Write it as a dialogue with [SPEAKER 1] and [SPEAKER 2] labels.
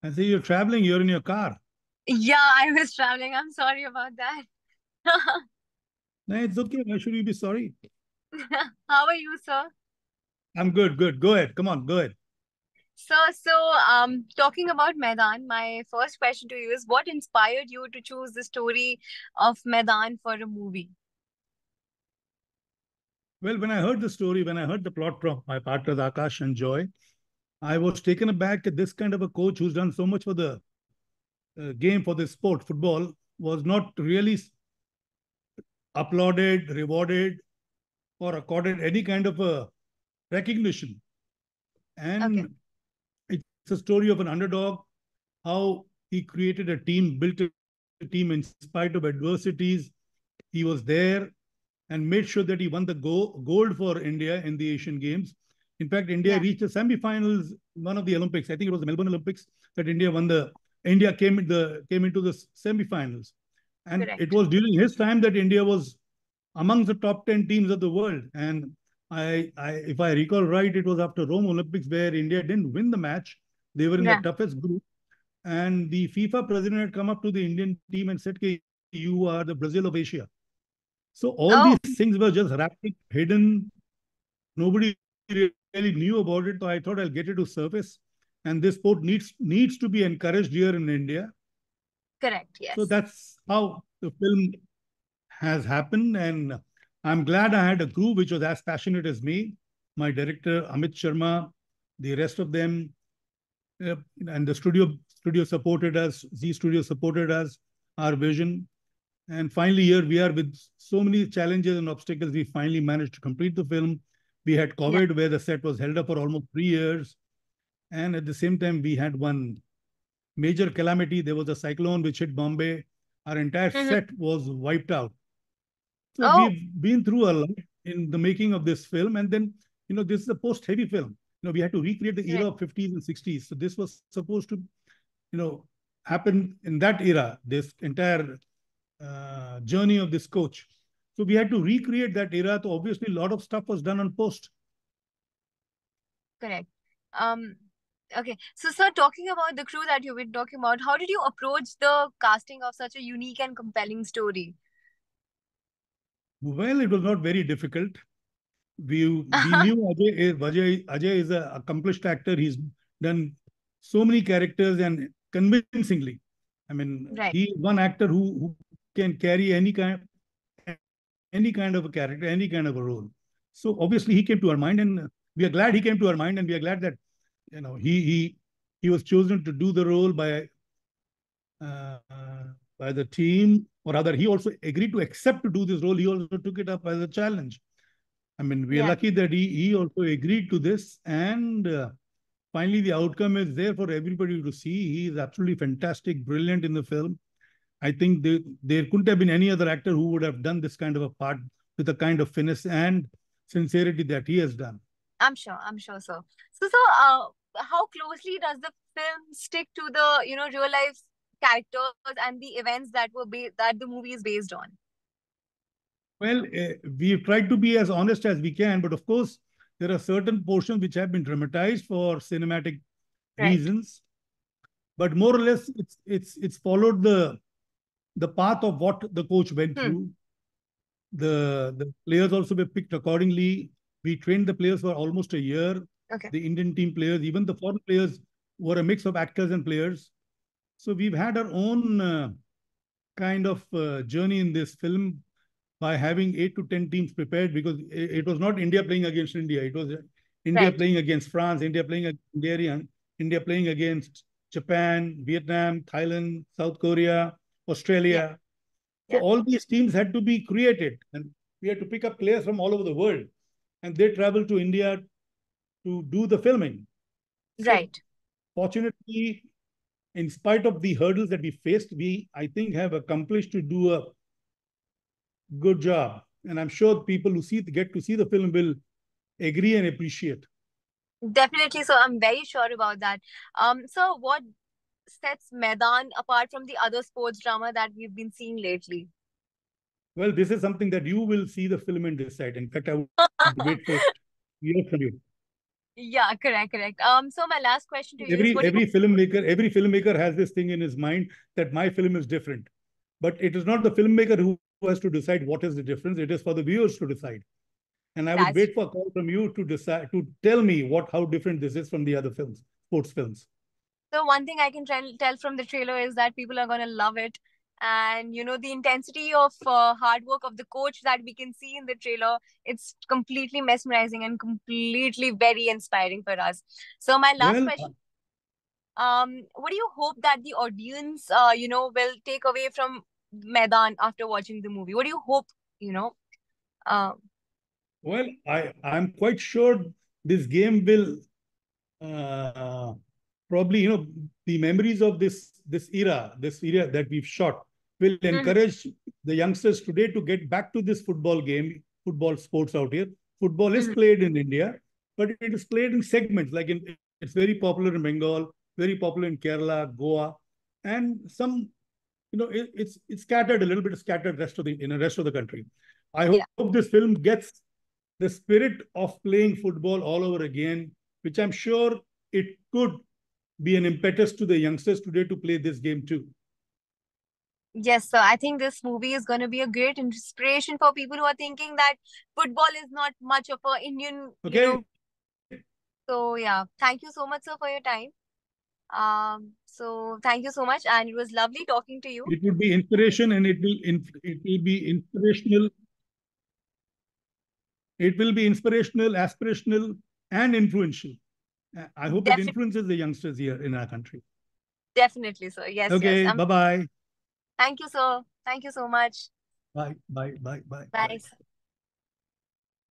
[SPEAKER 1] I say you're traveling, you're in your car.
[SPEAKER 2] Yeah, I was traveling. I'm sorry about that.
[SPEAKER 1] No, it's okay. Why should you be sorry?
[SPEAKER 2] How are you, sir?
[SPEAKER 1] I'm good, good. Go ahead. Come on, go ahead.
[SPEAKER 2] Talking about Maidaan, my first question to you is what inspired you to choose the story of Maidaan for a movie?
[SPEAKER 1] Well, when I heard the story, when I heard the plot from my partners Akash and Joy, I was taken aback at this kind of a coach who's done so much for the game, for the sport, football, was not really applauded, rewarded, or accorded any kind of a recognition.
[SPEAKER 2] Okay.
[SPEAKER 1] And it's a story of an underdog, how he created a team, built a team in spite of adversities. He was there and made sure that he won the gold for India in the Asian Games. In fact, India
[SPEAKER 2] Yeah,
[SPEAKER 1] reached the semi-finals, one of the Olympics. I think it was the Melbourne Olympics that India won the. India came into the semi-finals, and it
[SPEAKER 2] correct.
[SPEAKER 1] was during his time that India was among the top 10 teams of the world. And if I recall right, it was after Rome Olympics where India didn't win the match. They were in the
[SPEAKER 2] Yeah.
[SPEAKER 1] toughest group, and the FIFA president had come up to the Indian team and said, "Okay, you are the Brazil of Asia." So all these
[SPEAKER 2] Oh,
[SPEAKER 1] things were just wrapped, hidden. Nobody really knew about it. So I thought I'll get it to surface. And this sport needs to be encouraged here in India.
[SPEAKER 2] correct.
[SPEAKER 1] So
[SPEAKER 2] Yes.
[SPEAKER 1] that's how the film has happened. And I'm glad I had a crew which was as passionate as me. My director, Amit Sharma, the rest of them, and the studio supported us. Z Studio supported us, our vision. And finally, here we are with so many challenges and obstacles. We finally managed to complete the film. We had
[SPEAKER 2] Yeah.
[SPEAKER 1] COVID, where the set was held up for almost 3 years. And at the same time, we had one major calamity. There was a cyclone which hit Bombay. Our entire
[SPEAKER 2] Mhm.
[SPEAKER 1] set was wiped out. So
[SPEAKER 2] Oh,
[SPEAKER 1] we've been through a lot in the making of this film. And then, this is a post-heavy film. We had to recreate the era
[SPEAKER 2] correct.
[SPEAKER 1] of 50s and 60s. So this was supposed to, happen in that era, this entire journey of this coach. So we had to recreate that era. So obviously, a lot of stuff was done on post.
[SPEAKER 2] Correct. Um, okay. So, sir, talking about the crew that you've been talking about, how did you approach the casting of such a unique and compelling story?
[SPEAKER 1] Well, it was not very difficult. We knew Ajay is an accomplished actor. He's done so many characters and convincingly. I mean,
[SPEAKER 2] Right.
[SPEAKER 1] he is one actor who can carry any kind of a character, any kind of a role. So obviously he came to our mind, and we are glad he came to our mind, and we are glad that he was chosen to do the role uh, by the team, or rather, he also agreed to accept to do this role. He also took it up as a challenge. I mean, we are
[SPEAKER 2] Yeah.
[SPEAKER 1] lucky that he also agreed to this, and finally, the outcome is there for everybody to see. He is absolutely fantastic, brilliant in the film. I think there couldn't have been any other actor who would have done this kind of a part with the kind of finesse and sincerity that he has done.
[SPEAKER 2] I'm sure. I'm sure, sir. How closely does the film stick to the, real life characters and the events that the movie is based on?
[SPEAKER 1] Well, we've tried to be as honest as we can, but of course, there are certain portions which have been dramatized for cinematic
[SPEAKER 2] Right.
[SPEAKER 1] reasons. But more or less, it's followed the path of what the coach went
[SPEAKER 2] Hmm.
[SPEAKER 1] through. The players also were picked accordingly. We trained the players for almost a year.
[SPEAKER 2] Okay.
[SPEAKER 1] The Indian team players, even the foreign players, were a mix of actors and players. So we've had our own kind of journey in this film by having 8 to 10 teams prepared, because it was not India playing against India. It was India
[SPEAKER 2] Right.
[SPEAKER 1] playing against France, India playing against Bulgaria, India playing against Japan, Vietnam, Thailand, South Korea,
[SPEAKER 2] Yeah.
[SPEAKER 1] Australia. So
[SPEAKER 2] Yeah.
[SPEAKER 1] all these teams had to be created, and we had to pick up players from all over the world, and they traveled to India to do the filming. So
[SPEAKER 2] Right.
[SPEAKER 1] fortunately, in spite of the hurdles that we faced, we, I think, have accomplished to do a good job. And I'm sure people who get to see the film will agree and appreciate.
[SPEAKER 2] Definitely. So I'm very sure about that. So what sets Maidaan apart from the other sports drama that we've been seeing lately?
[SPEAKER 1] Well, this is something that you will see the film and decide. In fact, I would wait for hear from you.
[SPEAKER 2] Yeah, correct. So my last question to you is,
[SPEAKER 1] Every
[SPEAKER 2] what do you
[SPEAKER 1] every filmmaker has this thing in his mind that my film is different. But it is not the filmmaker who has to decide what is the difference. It is for the viewers to decide. And I would wait
[SPEAKER 2] that's
[SPEAKER 1] for a call from you to decide, to tell me what how different this is from the other films, sports films.
[SPEAKER 2] so one thing I can tell from the trailer is that people are gonna love it, and you know the intensity of hard work of the coach that we can see in the trailer. It's completely mesmerizing and completely very inspiring for us. So my last
[SPEAKER 1] Well,
[SPEAKER 2] question, what do you hope that the audience, will take away from Maidaan after watching the movie? What do you hope, you know? Um,
[SPEAKER 1] I'm quite sure this game will uh, probably, the memories of this era that we've shot will
[SPEAKER 2] mhm,
[SPEAKER 1] encourage the youngsters today to get back to this football game, football sports out here. Football is
[SPEAKER 2] mhm.
[SPEAKER 1] played in India, but it is played in segments. It's very popular in Bengal, very popular in Kerala, Goa, and some, it's scattered a little bit scattered rest of the rest of the country. I
[SPEAKER 2] Yeah.
[SPEAKER 1] hope this film gets the spirit of playing football all over again, which I'm sure it could be an impetus to the youngsters today to play this game too.
[SPEAKER 2] Yes, so I think this movie is going to be a great inspiration for people who are thinking that football is not much of a Indian,
[SPEAKER 1] Okay,
[SPEAKER 2] So yeah, thank you so much, sir, for your time. So thank you so much, and it was lovely talking to you.
[SPEAKER 1] it would be inspiration, and it will be inspirational. It will be inspirational, aspirational, and influential. I hope it
[SPEAKER 2] Definitely,
[SPEAKER 1] influences the youngsters here in our country.
[SPEAKER 2] definitely, sir. Yes.
[SPEAKER 1] Okay, bye bye.
[SPEAKER 2] Thank you, sir. Thank you so much.
[SPEAKER 1] Bye, bye, bye, bye,
[SPEAKER 2] Bye,
[SPEAKER 1] bye.
[SPEAKER 2] sir.